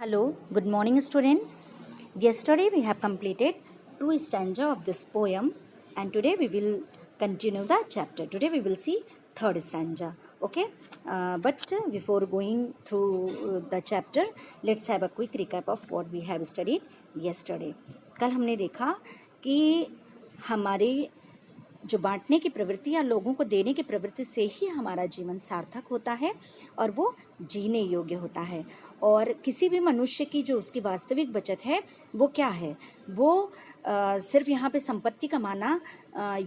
Hello, good morning students. Yesterday we have completed 2 stanza of this poem and today we will continue the chapter. Today we will see 3rd stanza. Okay, but before going through the chapter, let's have a quick recap of what we have studied yesterday. कल हमने देखा कि हमारी जो बांटने की प्रवृत्ति या लोगों को देने की प्रवृत्ति से ही हमारा जीवन सार्थक होता है और वो जीने योग्य होता है। और किसी भी मनुष्य की जो उसकी वास्तविक बचत है वो क्या है, वो सिर्फ यहाँ पे संपत्ति कमाना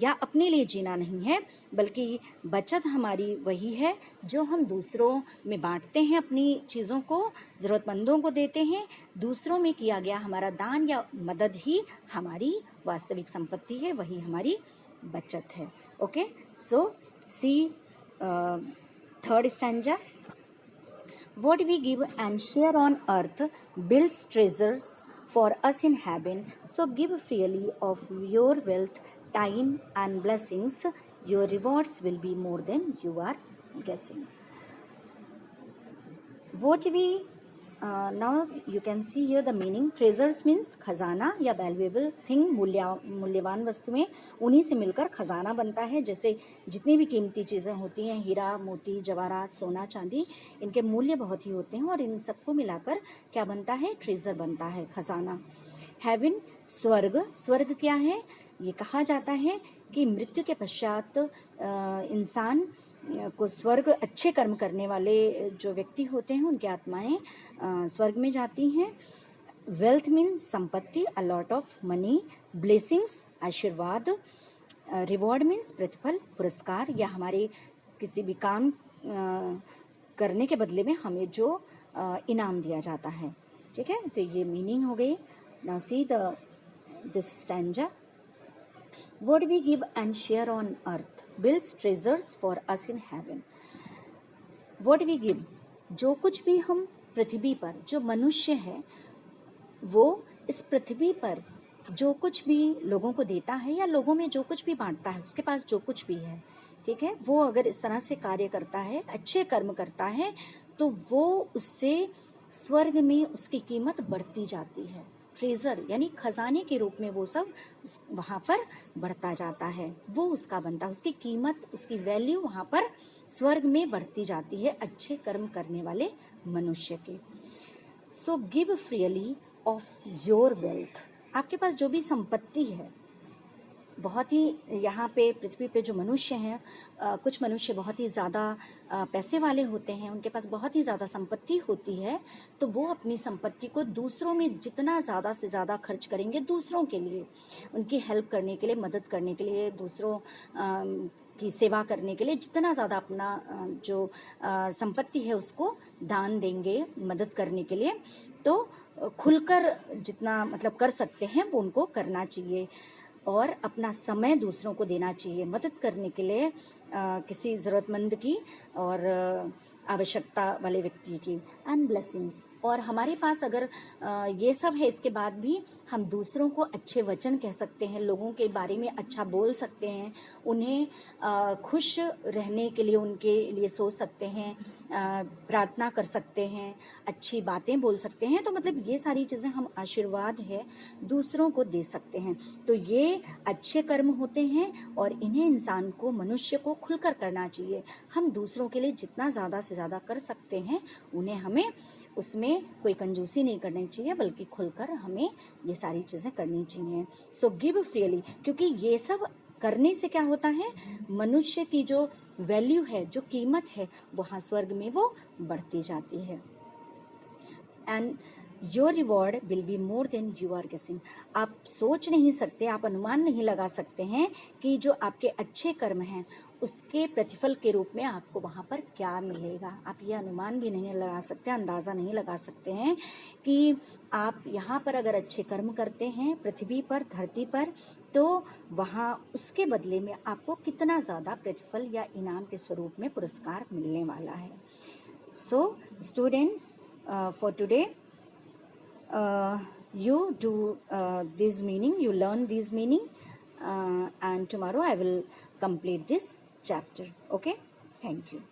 या अपने लिए जीना नहीं है, बल्कि बचत हमारी वही है जो हम दूसरों में बांटते हैं, अपनी चीज़ों को ज़रूरतमंदों को देते हैं। दूसरों में किया गया हमारा दान या मदद ही हमारी वास्तविक संपत्ति है, वही हमारी बचत है। Okay, so see third stanza. What we give and share on earth builds treasures for us in heaven. So give freely of your wealth, time and blessings. Your rewards will be more than you are guessing. What we now you can see here the meaning. Treasures means खजाना या valuable thing, मूल्यवान वस्तुएं, उन्हीं से मिलकर खजाना बनता है। जैसे जितनी भी कीमती चीज़ें होती हैं, हीरा मोती जवाहरात सोना चांदी, इनके मूल्य बहुत ही होते हैं और इन सबको मिलाकर क्या बनता है, ट्रेजर बनता है, खजाना। हेवन स्वर्ग, स्वर्ग क्या है, ये कहा जाता है कि मृत्यु के पश्चात इंसान को स्वर्ग, अच्छे कर्म करने वाले जो व्यक्ति होते हैं उनकी आत्माएं स्वर्ग में जाती हैं। वेल्थ मीन्स संपत्ति, a lot of money. Blessings आशीर्वाद। रिवॉर्ड मीन्स प्रतिफल, पुरस्कार या हमारे किसी भी काम करने के बदले में हमें जो इनाम दिया जाता है। ठीक है, तो ये मीनिंग हो गई। Now see this stanza. What we give and share on earth builds treasures for us in heaven. What we give, जो कुछ भी हम पृथ्वी पर, जो मनुष्य है वो इस पृथ्वी पर जो कुछ भी लोगों को देता है या लोगों में जो कुछ भी बांटता है, उसके पास जो कुछ भी है, ठीक है, वो अगर इस तरह से कार्य करता है, अच्छे कर्म करता है, तो वो उससे स्वर्ग में उसकी कीमत बढ़ती जाती है। ट्रेजर यानी खजाने के रूप में वो सब वहाँ पर बढ़ता जाता है, वो उसका बनता है, उसकी कीमत, उसकी वैल्यू वहाँ पर स्वर्ग में बढ़ती जाती है अच्छे कर्म करने वाले मनुष्य के। So give freely of your wealth, आपके पास जो भी संपत्ति है, बहुत ही यहाँ पे पृथ्वी पे जो मनुष्य हैं, कुछ मनुष्य बहुत ही ज़्यादा पैसे वाले होते हैं, उनके पास बहुत ही ज़्यादा संपत्ति होती है, तो वो अपनी संपत्ति को दूसरों में जितना ज़्यादा से ज़्यादा खर्च करेंगे, दूसरों के लिए, उनकी हेल्प करने के लिए, मदद करने के लिए, दूसरों की सेवा करने के लिए जितना ज़्यादा अपना जो संपत्ति है उसको दान देंगे मदद करने के लिए, तो खुलकर जितना मतलब कर सकते हैं वो उनको करना चाहिए और अपना समय दूसरों को देना चाहिए मदद करने के लिए, किसी ज़रूरतमंद की और आवश्यकता वाले व्यक्ति की। एंड ब्लेसिंग्स, और हमारे पास अगर ये सब है, इसके बाद भी हम दूसरों को अच्छे वचन कह सकते हैं, लोगों के बारे में अच्छा बोल सकते हैं, उन्हें खुश रहने के लिए उनके लिए सोच सकते हैं, प्रार्थना कर सकते हैं, अच्छी बातें बोल सकते हैं, तो मतलब ये सारी चीज़ें हम आशीर्वाद है दूसरों को दे सकते हैं। तो ये अच्छे कर्म होते हैं और इन्हें इंसान को, मनुष्य को खुलकर करना चाहिए। हम दूसरों के लिए जितना ज़्यादा से ज़्यादा कर सकते हैं उन्हें हमें उसमें कोई कंजूसी नहीं करनी चाहिए, बल्कि खुलकर हमें ये सारी चीज़ें करनी चाहिए। सो गिव फ्रीली, क्योंकि ये सब करने से क्या होता है, मनुष्य की जो वैल्यू है, जो कीमत है, वहाँ स्वर्ग में वो बढ़ती जाती है। And your reward will be more than you are guessing, आप सोच नहीं सकते, आप अनुमान नहीं लगा सकते हैं कि जो आपके अच्छे कर्म हैं उसके प्रतिफल के रूप में आपको वहाँ पर क्या मिलेगा। आप ये अनुमान भी नहीं लगा सकते, अंदाज़ा नहीं लगा सकते हैं कि आप यहाँ पर अगर अच्छे कर्म करते हैं पृथ्वी पर, धरती पर, तो वहाँ उसके बदले में आपको कितना ज़्यादा प्रतिफल या इनाम के स्वरूप में पुरस्कार मिलने वाला है। So students, for today you do this meaning, you learn this meaning, and tomorrow I will complete this chapter. Okay, thank you.